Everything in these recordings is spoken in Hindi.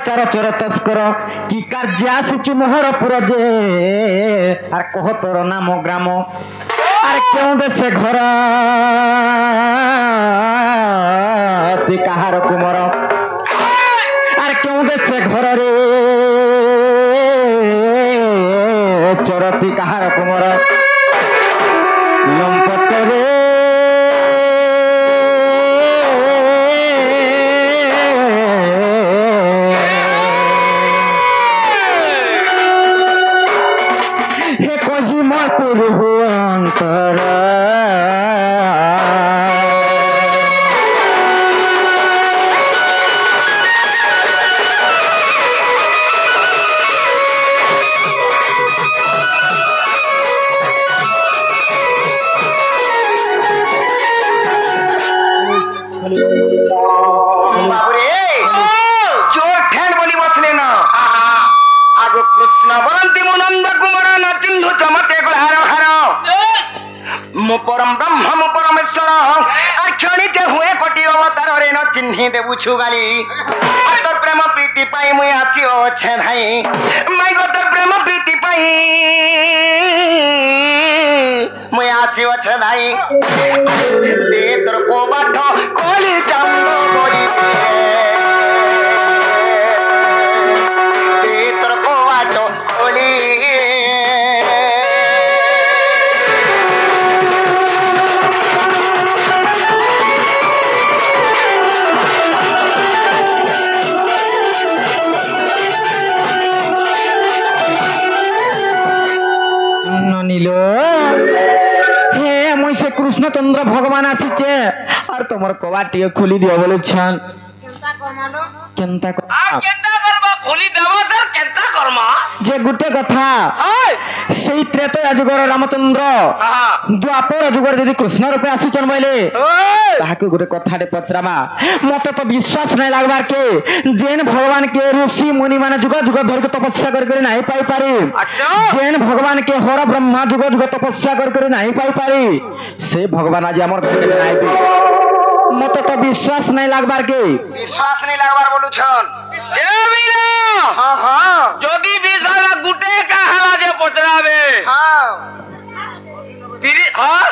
चार चोर तस्कर कि कार्य आसीचु मोहरपुर जे आर कह तोर नाम ग्राम आर क्यों देशे घर तु कहार कुमर आर क्यों देशे घर रे चोर तु कहार कुमर लंपट रे परम ब्रह्म परमेश्वर क्षणिक हुए कोटि अवतार रे न चिन्हि देबु छुगाली तोर प्रेम प्रीति पाई मुई आसी अच्छे भाई मैं गो तोर प्रेम प्रीति पाई मुई आसी अच्छे भाई दे तोर को बाठ कोली चांदो बोरी दे तोर को बाठ कोली हे मुई से कृष्ण चंद्र भगवान आसीचे और तुमर कबाटी खोली दियो बोले छन केनता करबा खोली देबो सर केनता करमा जे गुटे कथा सेई त्रेता युगर रामचंद्र द्वापर युगर यदि कृष्ण रूपे आसीचन बोले ताहाके गुटे कथाटे पचरामा मते तो विश्वास नै लागबार के जेन भगवान के ऋषि मुनि माने जुग जुग धरि तपस्या कर नाही पाई पारी जेन भगवान के हर ब्रह्मा जुग जुग तपस्या कर नाही पाई पारी से भगवान आज हमर घर के नाही दे मते तो विश्वास नै लागबार के विश्वास नहीं लागबार बोलू छन ए वीरा हां हां जदी विश्वास गुटे कहाला जे पचराबे हां तिरी हां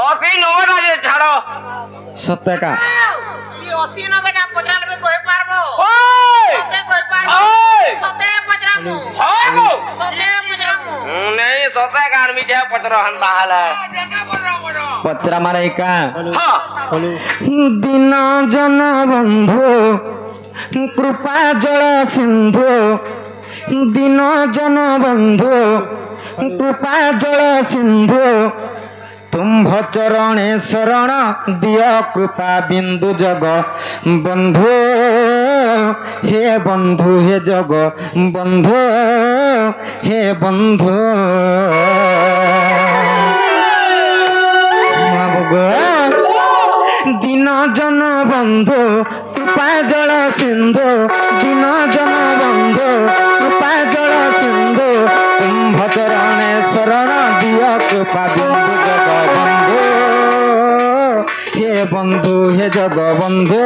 ओसी नोबटा जे छाड़ो सत्य का ई ओसी नोबटा पचरालबे कोइ पारबो ओए सत्य कोइ पारबो ओए सत्य पचरामु हां सत्य पचरामु नहीं सत्य का आर्मी जे पचरो हंता हला पचरा मारे का हां दिन जन बंधु कृपा जल सिंधु दिन जन बंधु कृपा जल सिंधु तुम्भ चरणे शरण दिय कृपा बिंदु जग बंधु हे बंधु हे जग बंधु हे बंधु दिन जन बंधु कृपा जल सिंधु दिन जन बंधु कृपा जल सिंधु तुम्भ चरणे शरण दिय कृपा बिंदु जग बंधु हे बंधु हे जग बंधु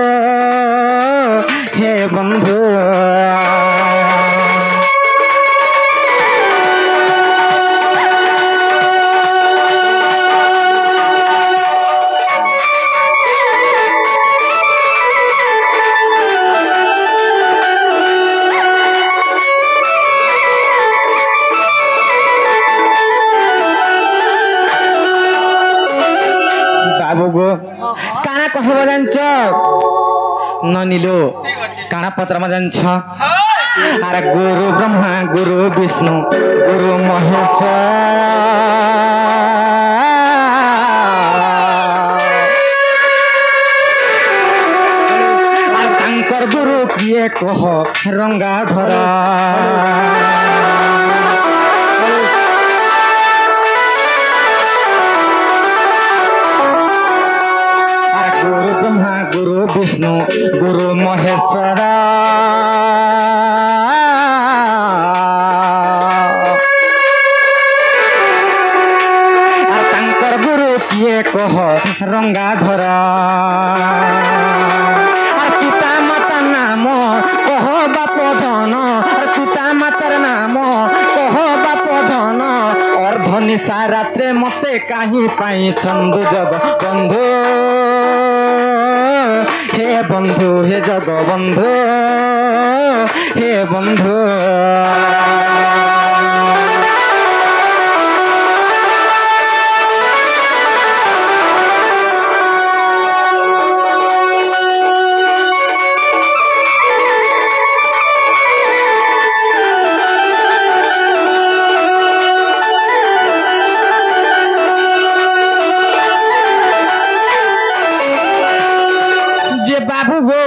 हे बंधु काना कहबा जान्छ ननिलो काना पत्रमा जान्छ अरे गुरु ब्रह्मा गुरु विष्णु गुरु महेश्वर और तांकर गुरु किए कह रंगाधर गुरु विष्णु गुरु महेश्वर तांकर गुरु किए कह रंगाधर पिता माता नाम कह বাপ ধন আর পিতা মাতার নাম কহ বাপ ধন অর্ধ নিশা রাত্রে মতে কাহি পাই চন্দু জগ বন্ধু হে বন্ধু হে জগ বন্ধু হে বন্ধু बाबू गो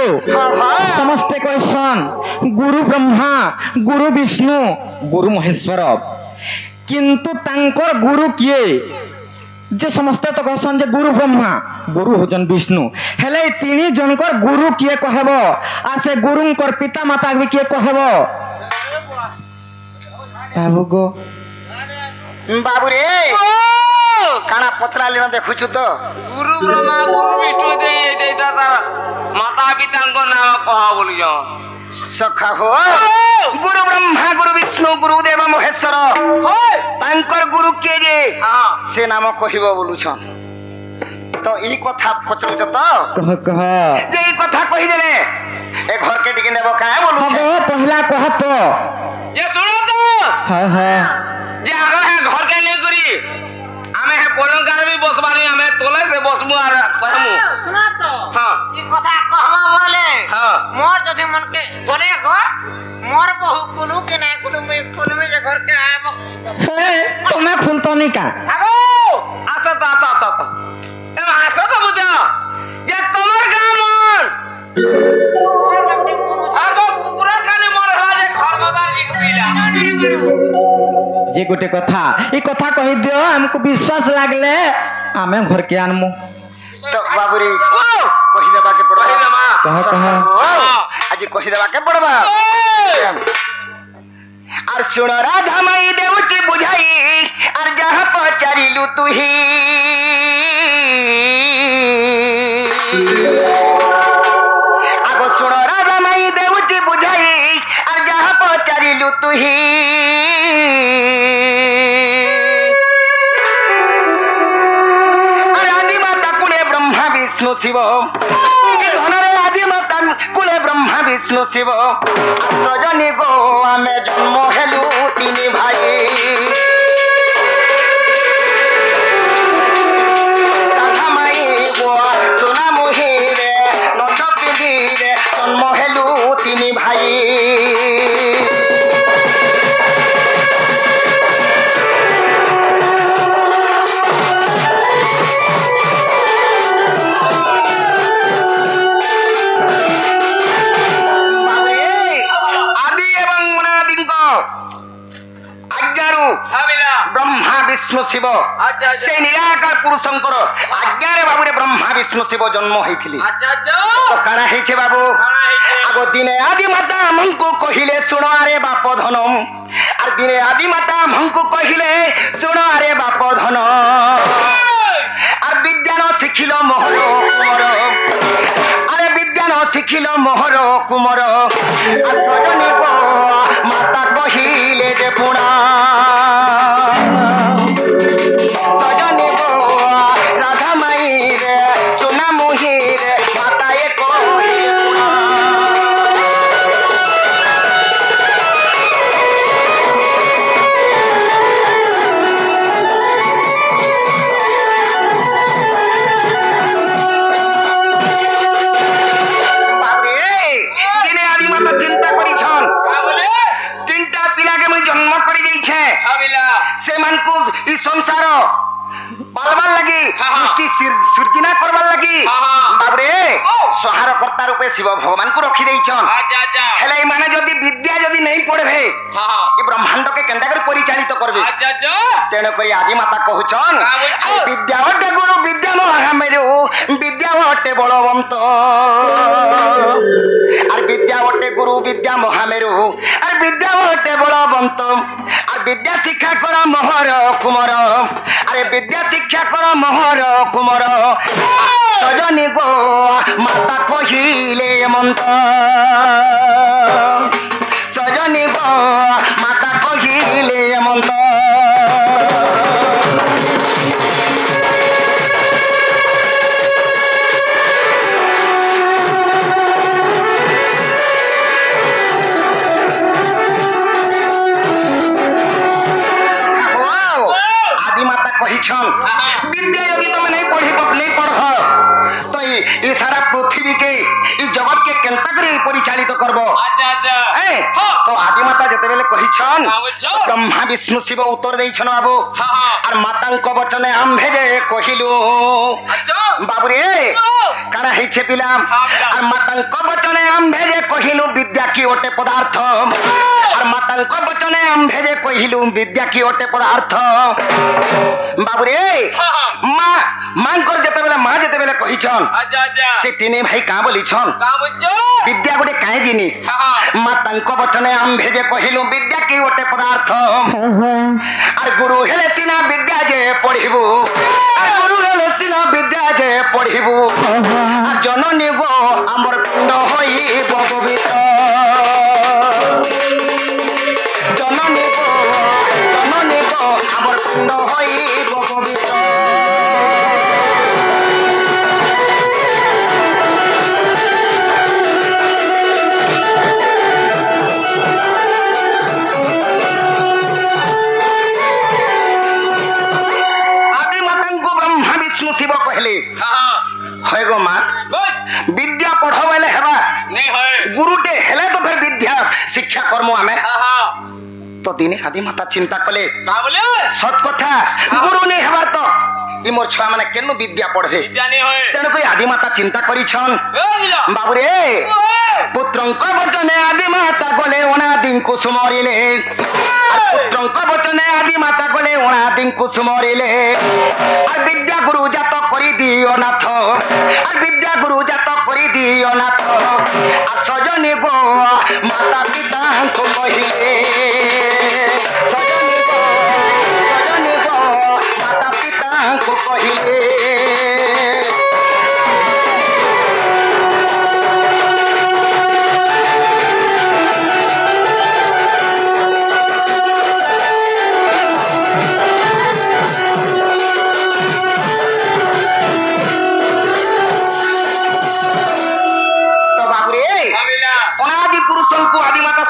समस्ते कहसन गुरु ब्रह्मा गुरु विष्णु गुरु महेश्वर किंतु तांकर गुरु किए जे समस्ते तो कहसन जे गुरु ब्रह्मा गुरु होजन विष्णु हेले तीन जनकर गुरु किए कहब आ से गुरुंकर पिता माता भी किए कहब बाबू गो बाबू रे काना पचराली न देखुछु तो गुरु ब्रह्मा गुरु विष्णु दे देता तार माता पिता को नाम कहा बोलियो सखा हो गुरु ब्रह्मा गुरु विष्णु गुरुदेव महेश्वर तांकर गुरु के जे से नाम कहिबो बोलुछन तो ई कथा पचरुछ तो कह जे ई कथा कहि देले ए घर के टिके नेबो का बोलुछ पहला कह तो जे सुनो तो हां जे आगे है घर के नहीं करी आमे है पलंगार भी बसबानी आमे तोले से बसमु आर कहमु सुना तो हां ई कथा कहमा बोले हां मोर जदि मन के बोले गो मोर बहु कुनु के ना कुनु में जे घर के आब तुम्हें खुलतो नहीं का आगो आसा तो ए आसा तो बुझा ये तोर काम आगो कुकुरा खाने मोर हला जे घर मदार जी पीला जे गोटे कथा ई कथा कहि दियो हमको विश्वास लागले आमे घर के आनमु तो बाबूरी कहि देबा के पड़बा कह आज कहि देबा के पड़बा आर सुन राधा माई देवती बुझाई आर जहां पचारिलु तुही आगो सुन राधा माई देवती बुझाई आर जहां पचारिलु तुही विष्णु शिव धनरे आदि माता कुले ब्रह्मा विष्णु शिव सजनी गो आमे जन्म हेलु तीन भाई राधा माई गो सोना मोही रे नंद पिंडी रे जन्म हेलु तीन भाई ब्रह्मा विष्णु शिव से निराकार पुरुषंकर आज्ञारे बाबूरे ब्रह्मा विष्णु शिव जन्म होइथिली तो काना हेछे बाबू आगो दिने आदि माता हमको कहिले सुनो आरे बाप धनम आर दिने आदि माता हमको कहिले सुनो आरे बाप धन आर विज्ञान शिखिल मोहर कुमर आरे विज्ञान शिखिल मोहर कुमर आर सजनी गो माता कहिले जे पुणा सजनी गो राधा माई रे सोना मोही रे माता ए कहिले पुणा चिंता करिछन तीनटा पिला के मैं जन्म करी देई छे से मन को ई संसार पालबार लगी सृष्टि सृजना करबार लगी बाबरे सहार कर्ता रूपे शिव भगवान को रखी देई छन हेले माने जदी विद्या जदी नहीं पढ़बे ई ब्रह्मांड के केंदा कर परिचालित करबे तेने करी आदि माता कहउछन विद्या हटे गुरु विद्या महामेरु विद्या हटे बलवंत আর বিদ্যা বটে গুরু বিদ্যা মহামেরু আর বিদ্যা বটে বলবন্ত আর বিদ্যা শিক্ষা কর মোহর কুমর আরে বিদ্যা শিক্ষা কর মোহর কুমর সজনী গো মাতা কহিলে মন্ত कहिछन विद्या यदि तुम नहीं पढ़ तो ये सारा पृथ्वी के ये जगत के केंता करे परिचालित करबो। अच्छा अच्छा ए तो आदि माता जते बेले कहिछन ब्रह्मा विष्णु शिव उत्तर देइछन बाबू और माता को वचने आम्भे जे कहिलु बाबू रे काना हिचे पिला और माता को वचने आम्भे जे कहिलु विद्या की ओटे पदार्थ और माता को वचने आम्भे जे कहिलु विद्या की ओटे पदार्थ बाबू रे मां कर जते बेले मां जते बेले कहिछन अच्छा अच्छा से तीने भाई का बोलिछन का बुझो विद्या गोटे काहे जिनिस माता को वचने आम्भे जे कहिलु विद्या की ओटे पदार्थ और गुरु हेले सिना विद्या जे पढ़िबू गुरु हेले सिना विद्या जे पढ़िबू जननी गो हमर पिंड होई भगवित जननी गो हमर पिंड होई भगवित शिव कहले है गो मां विद्या पढ़ो वाले हेबा नहीं है गुरुटे हेले तो फिर विद्या शिक्षा कर्म आमे तो दिने आदि माता चिंता कले का बोले सत कथा गुरु नहीं हेबार तो ई मोर छुआ माने केनु विद्या पढ़े विद्या नहीं होए तेनु कोई आदि माता चिंता करिछन बाबू रे पुत्रंक वचने आदि माता गले अनादि को सुमरिले पुत्रंक वचने आदि माता गले अनादि को सुमरिले और विद्या गुरु जात करि दियो नाथ और विद्या गुरु जात करि दियो नाथ आ सजनी गो माता पिता को कहिले सजनी गो माता पिता को कहिले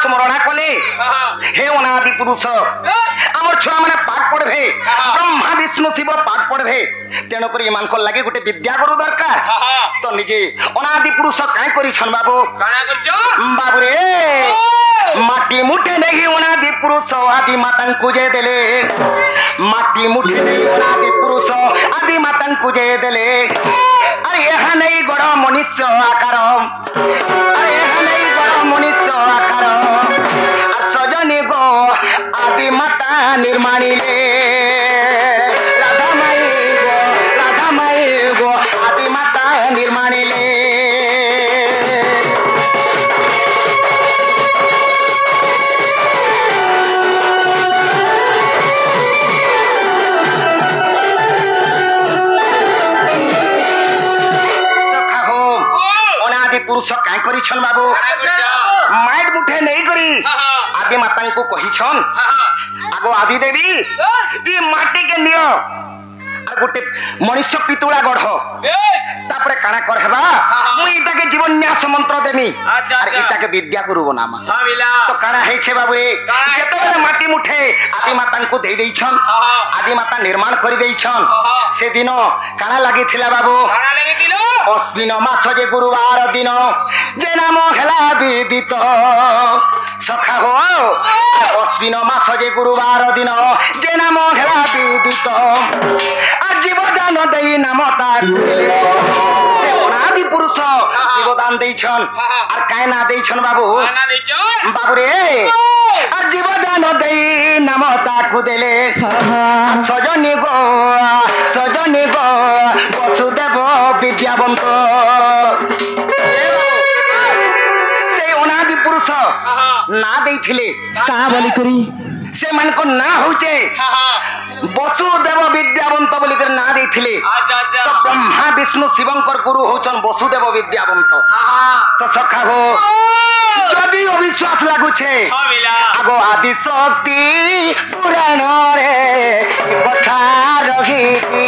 स्मरण कले हे अनादि पुरुष आमर छुआ माने पाठ पढ़े ब्रह्मा विष्णु शिव पाठ पढ़े तेणु कर मान लगे गोटे विद्या गुरु दरकार तो निजे अनादि पुरुष कहीं करिछन बाबू बाबू रे माटी मुठे नहीं अनादि पुरुष आदि माता पूजे देले माटी मुठे नहीं अनादि पुरुष आदि माता पूजे देले अरे यहाँ नहीं गड़ मनुष्य आकार अरे यहाँ नहीं गड़ मनुष्य आकार सजनी गो आदि माता निर्माणिले राधा माई गो आदि माता निर्माणिले सखा हो अनादि पुरुष क्या करिछन बाबू माइट मुठे नहीं करी आदि माता को कहिछन आगो आदि देवी ये माटी के नियो और गोटे मनुष्य पितुला गढ़ तापरे काना कर हेबा मुई इता के जीवन न्यास मंत्र देमी और इता के विद्या गुरु बनामा तो काना है छे बाबू रे जेतबेले माटी मुठे आदि माता को दे देइछन आदि माता निर्माण करि देइछन से दिन काना लागि थिला बाबू अश्विन मास जे गुरुवार दिन जे नाम हेला विदित सखा हो अश्विन मास जे गुरुवार दिन जे नाम हेला विदित जीवदान दई नाम से अनादि पुरुष जीवदान देइछन और काय ना देइछन बाबू बाबू रे और जीवदान दई नाम ताकु देले सजनी गो वसुदेव विद्यावंत से अनादि पुरुष ना देइथिले का बोली करी से मन को ना होचे वसुदेव विद्यावंत बोली कर ना देथिले तो ब्रह्मा विष्णु शिवंकर गुरु होचन वसुदेव विद्यावंत तो सखा हो जदि अविश्वास लागु छे आगो आदि शक्ति पुराण रे कथा रहिची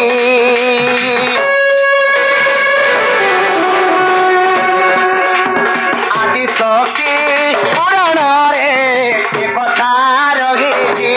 आदि शक्ति पुराण रे कथा रहिची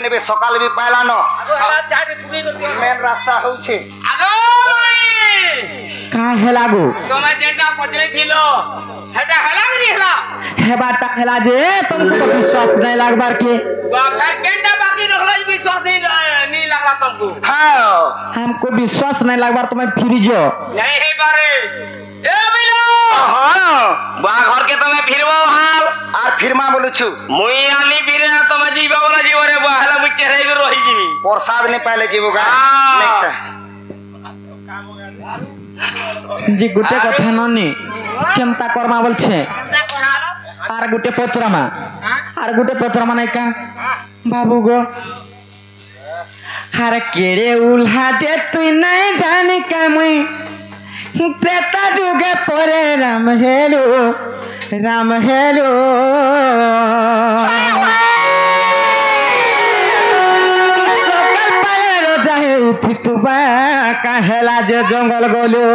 ନେବେ ସକାଳ ବି ପାଇଲାନ ମେନ୍ ରାସ୍ତା ହଉଛି আগো মাই का हेला गो তুমি যেটা পচলেছিল সেটা হেলা কি হেলা हेबाटा हेला जे तुमको तो विश्वास नहीं लागबार के फिर केंटा बाकी रखला विश्वास नहीं लगला तुमको ହଁ हमको विश्वास नहीं लागबार तुम्हें फिर जो नहीं है बारे ए बिलो ହଁ बा घर के तुम्हें फिरबो हाल আর ফিরমা বলুছু मुई आली फिरे तुम्हें जीवा वाला जीवरे बहला मुई चेहरे के रही जीवी প্রসাদ নে পাইলে জীব গা हाँ। नहीं का। जी गुटे कथा ननी केमता करमा बोलछे आर गुटे पचरामा आर गुटे पचरामा नहीं का बाबू गो हर केड़े उल्हा जे तू नहीं जानी का मुई त्रेता जुगे परे राम हेलो सकाल पायर जाहे थी तू बा काहेला जे जंगल गलो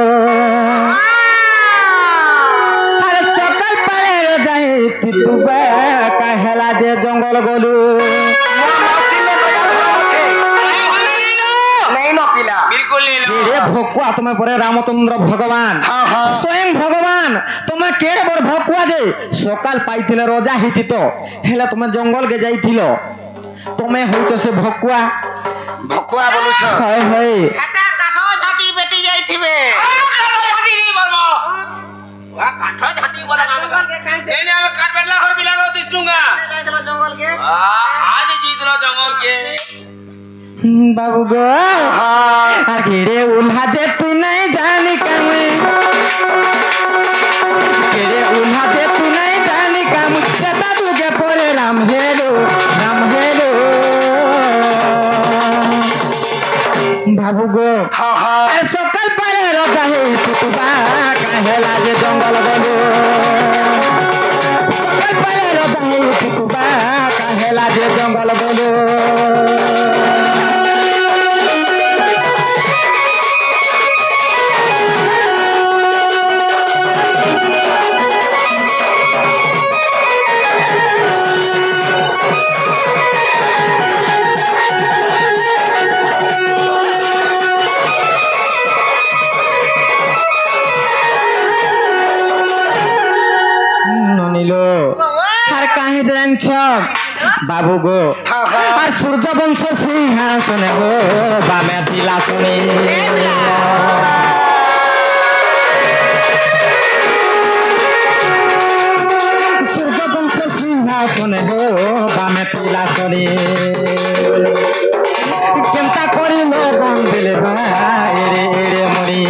अरे सकाल पायर जाहे थी तू बा काहेला जे जंगल गलो नहीं नो पिला बिल्कुल ले लो केड़े भकुआ तुम्हें परे रामचंद्र भगवान हाँ, हाँ। स्वयं भगवान तुम्हें केड़े बड़ भकुआ जे सकाल पाइथिले रोजा हिति तो हेला तुम्हें जंगल के जाइथिलो तुम्हें होइतो से भकुआ ভকুয়া বলুছ हाय हाय এটা কাঠো ঝাটি বেটি যাইতিবে काठो झाटी नहीं बोलबो वा काठो झाटी बोला काम नहीं नहीं मैं काट बेटला और बिला रो दूंगा যাইতলো জঙ্গল কে आज जीत लो जंगल के बाबू गो केड़े उल्हा जे तू नहीं जानी काम केड़े उल्हा जे तू नहीं जानी काम केता तू के परे राम हेलो बाबू गो हाँ हाँ अरे सकाल पाले रोजा हे तू बा काहेला जे जंगल गलो सकाल पाले रोजा हे तू बा काहेला जे जंगल गलो ननिलो हर काहे जान छ बाबू गो हाँ, हाँ। और सूर्य वंश सिंहासन हो बामे दिला सुने सूर्य वंश सिंहासन हो बामे दिला सुने केमता करी लोगन दिले भाई रे मरी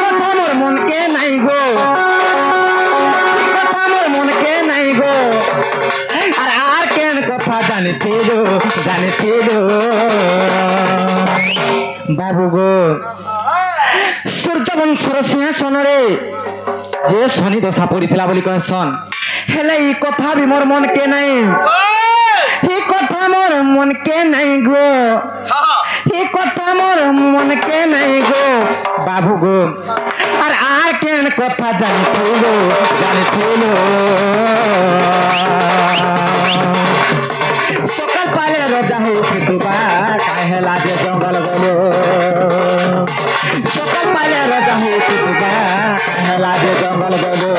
কথা মোর মনকে নাই গো কথা মোর মনকে নাই গো আর কেন কথা জানিছিল বাবু গো সূর্যবংশর সিংহাসনরে যে শনি দশা পড়িଥିଲା বলি কহসন হেলে এই কথা বি মোর মনকে নাই এই কথা মোর মনকে নাই গো এই কথা মোর মনকে নাই গো বাবু গো আর কেন কথা জানিছিল সকাল পালে রোজা হইতে দুবা কাহেলা যে জঙ্গল গলো সকাল পালে রোজা হইতে দুবা কাহেলা যে জঙ্গল গলো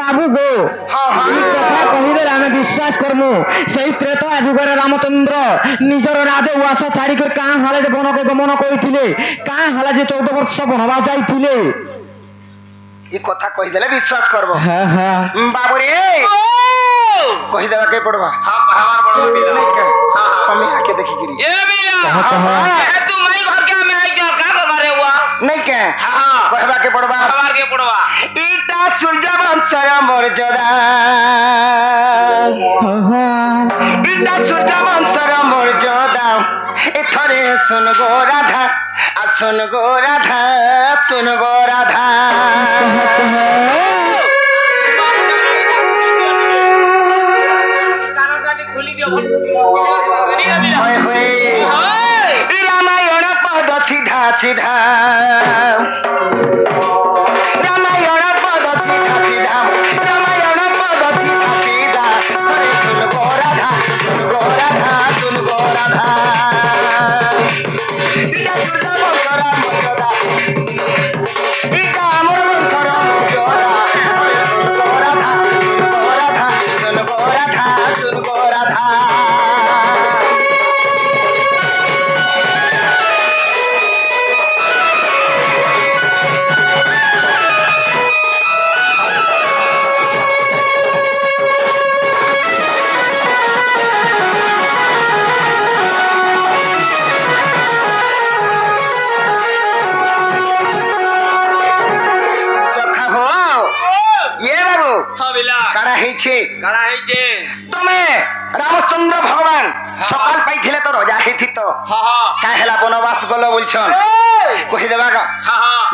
बाबू गो কথা কহিলে আমি বিশ্বাস করমু সেই ত্রেতা যুগরে রামচন্দ্র নিজর রাজ উয়াস ছাড়ি করে কাঁ হালে যে বনকে গমন করিଥିଲେ কাঁ হালে যে 14 বর্ষ বনবাস যাইଥିଲେ ये कथा कहि देले विश्वास करबो হ্যাঁ হ্যাঁ बाबू रे कहि देबा के पड़बा हां हमार बड़ो बिलो नहीं का समय आके देखि गिरी ये बिलो कहा तू मई घर के में आई का करे हुआ नहीं के हां कहबा के पड़बा हमार के पड़वा इटा सूर्य वंशर मर्यादा इटा सूर्य वंशर मर्यादा थरे सुन गो राधा सुन गो राधा सुन गो राधा रामायण पद सीधा सीधा रामायण पद सीधा सीधा रामायण पद सीधा सीधा थरे सुन गो राधा सुन गो राधा सुन गो राधा इटा सुधा बंसरा मजरा इटा अमर बंसरा मजरा थरे सुन गो राधा सुन गो राधा सुन गो राधा सुन गो राधा কারা হইছে তুমি রামচন্দ্র ভগবান সকাল পাইছিলে তো রজা হইথিত কা হেলা বনবাস গল বলছন কহি দেবা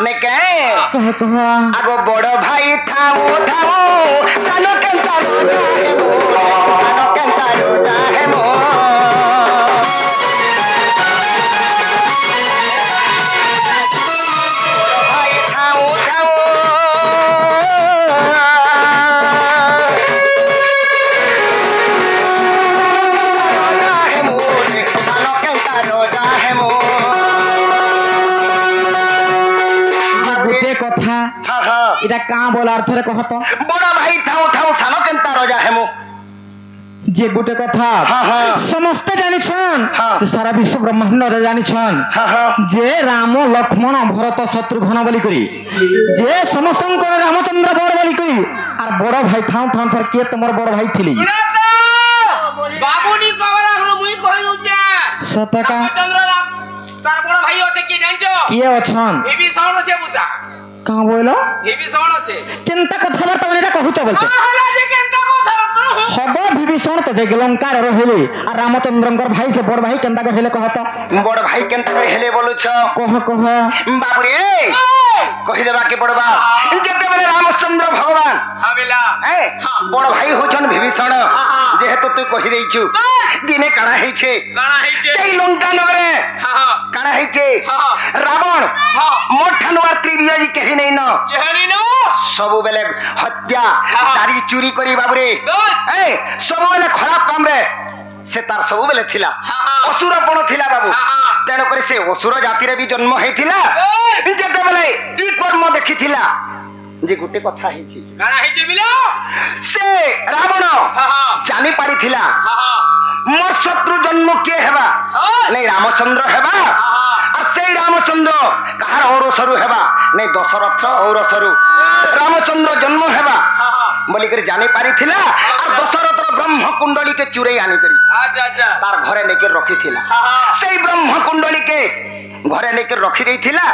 নে কে कह कह আগো বড় ভাই থাও থাও সানো কেনতা রোজা হেমো সানো কেনতা রোজা হেমো ভাই থাও থাও गोटे कथा इटा का बोल अर्थ रे कहत बड़ा भाई थाओ थाओ सानो केनता रजा हेमो जे गोटे कथा समस्त जानि छन सारा विश्व ब्रह्मांड रे जानि छन जे राम लक्ष्मण भरत शत्रुघ्न बोली करी जे समस्त रामचंद्र बर बोली करी आर बड़ भाई थाउ थाउ थर के तमर बड़ भाई थिली बाबूनी कवरा गुरु मुई कहि उजा सतका चंद्र तार बड़ भाई होते की जानजो के अछन ए भी सौण छे बुता का बोलो ए भी सौण छे चिंता कथा बर्ता माने कहूच बोलछ हला जे केनता को हब विभीषण तो जे लंकार रहिले आ रामचंद्रंकर भाई से बड़ भाई केनता कहले कहत बड़ भाई केनता हेले बोलुछ कह कह बाबू रे कहि देबा के पड़बा जते बेले रामचंद्र भगवान हवेला ए बड़ भाई होछन विभीषण जेहेतु तू कहि देइछु दिने काना हेछे सेई लंका नगरे काना हेछे रावण मोठन वा त्रिविजय केहि नै न सबु बेले हत्या दारी चोरी करी बाबू रे ए सबु बेले खराब काम रे से तार सबु बेले थिला असुरपण थिला बाबू तेन करे से असुर जाति रे भी जन्म हेथिला जते बेले ई कर्म देखिथिला जे गुटे कथा हेछि काना हेछि बिलो से रावण जानि पारिथिला मोर शत्रु जन्म के हेबा नै रामचंद्र हेबा आ से रामचंद्र कहार औरसरु हेबा नै दशरथ औरसरु रामचंद्र जन्म हेबा बोली कर जानि पारिथिला आ दशरथ ब्रह्म कुंडली के चुरै आनी करी अच्छा तार घरे नेके रखिथिला सेई ब्रह्म कुंडली के घरे नेके रखि देइथिला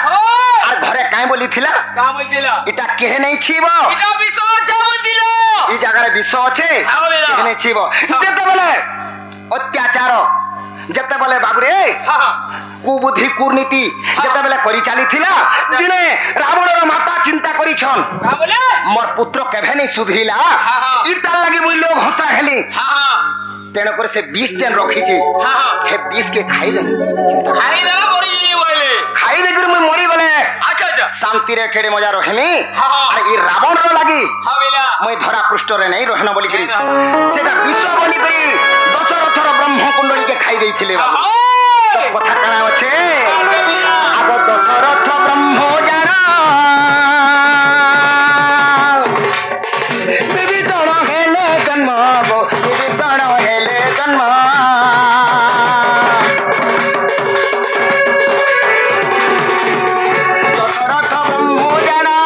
आर घरे काई बोलिथिला का बोलिथिला इटा केहे नै छिबो इटा विष जा बोलिथिलो ई जगह रे विष अछि केहे नै छिबो जते बेले अत्याचार जते बेले बाबू रे कुबुद्धि कुर्नीति जते बेले करि चाली थिला दिने रावण रो माता चिंता करी छन का बोले मोर पुत्र केभे नै सुधरिला इटा लागि बोल लोग हंसा हेली तेन कर से 20 जन रखी छी हे 20 के खाई दे खाई देला मरि जिनी बोले खाई दे कर मैं मरि गले अच्छा शांति रे खेड़े मजा रहेमी और ई रावण रो लागि हवेला मैं धरा पृष्ठ रे नै रहना बोली करी सेटा विश्व बोली करी दशरथ रो ब्रह्म कुंडली के खाई देइथिले तो कथा काना अछि आगो दशरथ ब्रह्म जाना विभीषण हेले जन्म गो विभीषण हेले जन्म दशरथ ब्रह्म जाना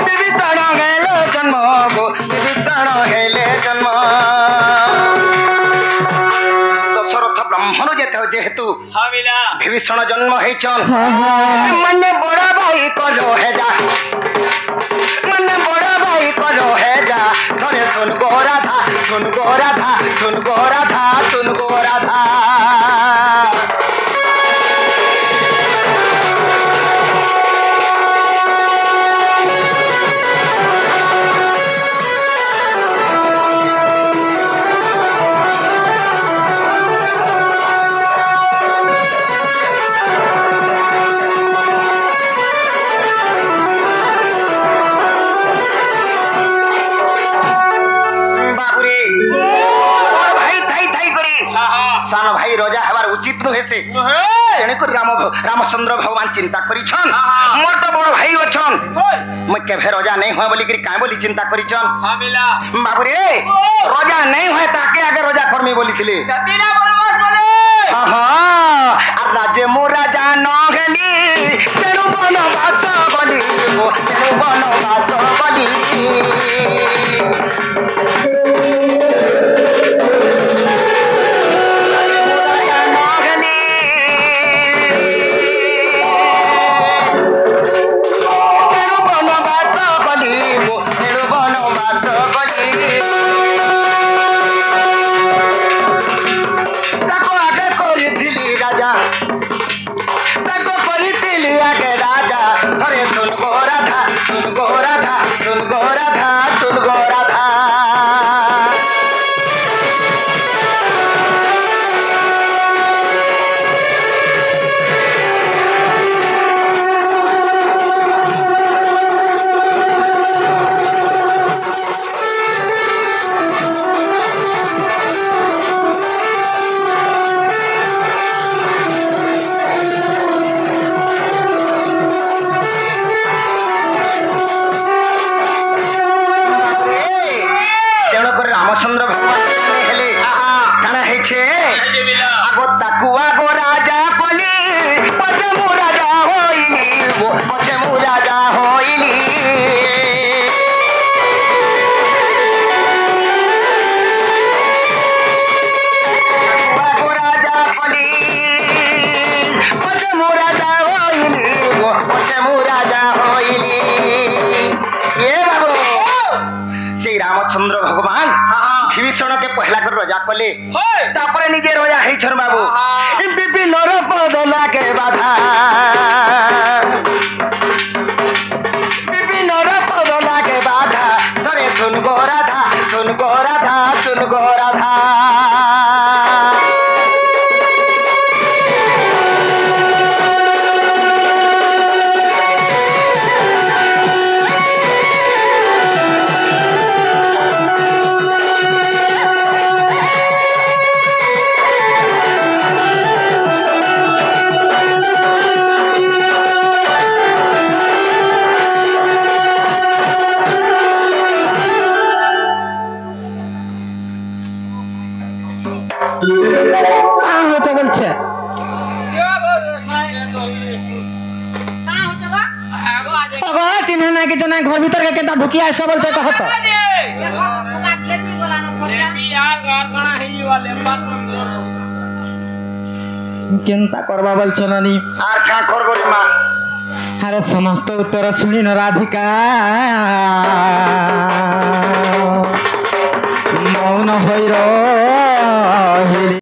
विभीषण हेले जन्म गो विभीषण हेले जन्म दशरथ ब्रह्मनु जेहेतु हवेला विभीषण जन्म हेचन मने बड़ा भाई कलो है जा मने बड़ा भाई कलो है जा थरे सुन गो राधा सुन सुन गो राधा सुन गो राधा सुन गो राधा सान भाई रजा हबार उचित नुहे से तेणुक रामचंद्र भगवान चिंता करिछन मोर तो बड़ भाई अछन मैं केभे रजा नहीं होय बोली करी काहे बोली चिंता करिछन बाबू रे रजा नहीं होय ताके आगे रजा करमी बोली थिले सतीना बरबाद बोले हां आ राजे मो राजा न गेली तेनु बनवास बोली तेनु बनवास बोली रामचंद्र भगवान हेले काना हेछे आगो ताकुआ गो राजा कोली पछे मु राजा होइली वो पछे मु राजा होइली ताकुआ गो राजा कोली पछे मु राजा होइली वो पछे मु राजा होइली ए बाबू श्री रामचंद्र भगवान विभीषण के पहला कर रजा कले तापरे निजे रजा हे छन बाबू विभिन्न पद लागे बाधा विभिन्न पद लागे बाधा धरे सुन गो राधा सुन गो राधा सुन गो राधा হতে বলছে চিহ্ন না কিছু না ঘর ভিতর কেটা ঢুকিয়ে আসো বলছে তো হতো কেনতা করবা বলছো নানি আর কা করব রে মা আরে সমস্ত উত্তর শুনিন রাধিকা মৌন হইর